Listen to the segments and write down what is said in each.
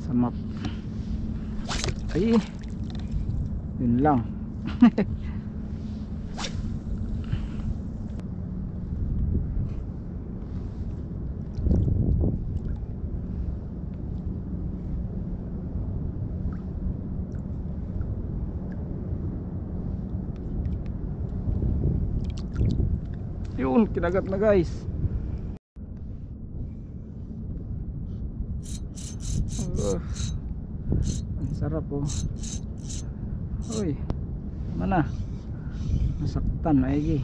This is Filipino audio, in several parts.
sa map. Ay, yun lang. Yun, kinagat na guys. Ang sarap oh. Uy, mana nasaktan maigi.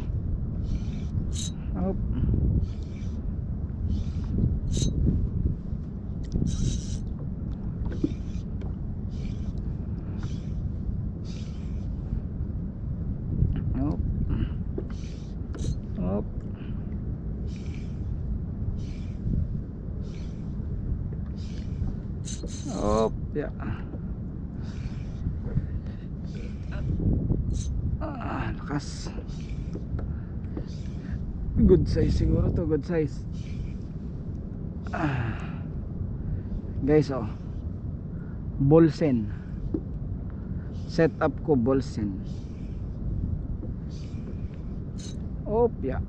Hop. Hop. Hop. Hop, ya. Lakas. Good size siguro to, good size. Guys oh, Bolsen. Set up ko Bolsen. Hop, ya.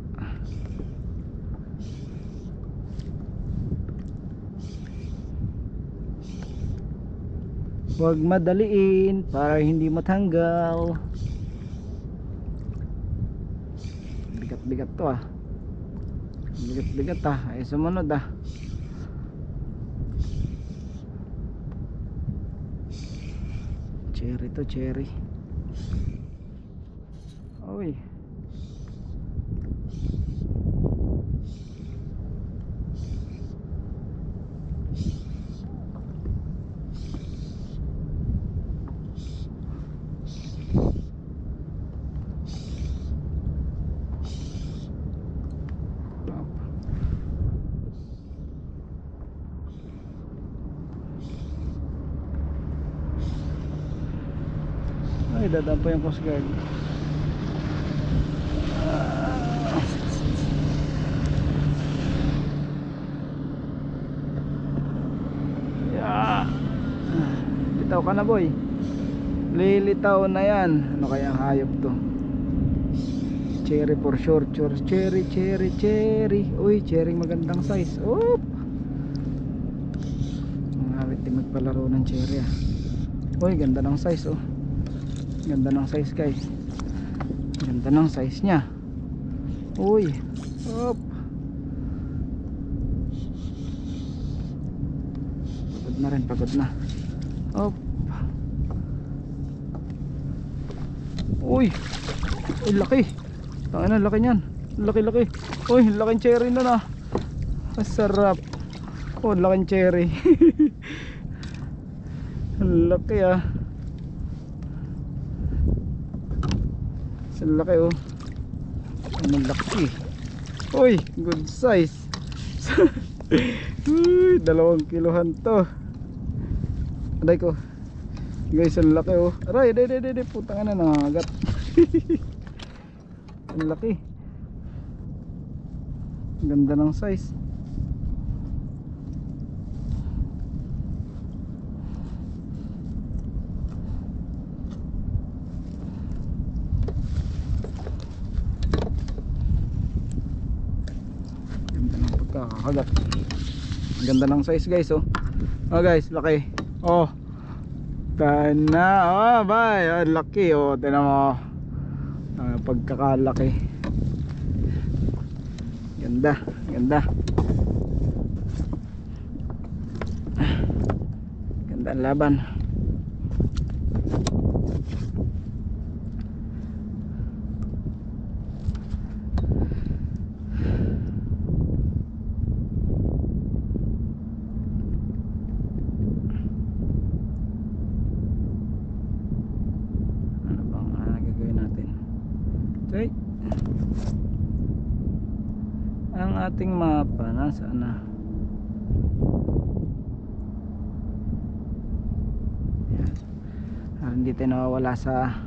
Huwag madaliin para hindi matanggal. Bigat-bigat to ah. Bigat-bigat ah. Ay sumunod ah. Cherry to, cherry. Oy. Ay, dadaan pa yung Coast Guard. Yeah. Litaw ka na boy. Lilitaw na yan. Ano kaya ang hayop to? Cherry for sure. Cherry, cherry, cherry. Uy, cherry magandang size. Oop. Mga awit din magpalaro ng cherry ah. Uy, ganda ng size oh. Ganda ng size guys. Ganda ng size nya. Uy. Hop. Pagod na rin, pagod na. Hop. Uy. Uy, laki. Tangina, laki niyan. Laki-laki. Uy, laking cherry na na. Masarap. Oh, laking cherry. Laki ah. Ang laki oh. Ang laki. Uy, good size. Uy, 2 kilohan to. Aday ko. Guys, ang laki oh. Aray, de putang ina, nangagat. Ang laki. Ganda ng size. Kakagat. Ganda ng size guys oh. Oh guys, laki. Oh. Tana. Oh, bye. Oh, laki oh. Tingnan mo. Pagkakalaki. Ganda, ganda. Ganda ang laban. Okay. Ang ating mapa nasaan na? Yan. Hindi tayo nawawala sa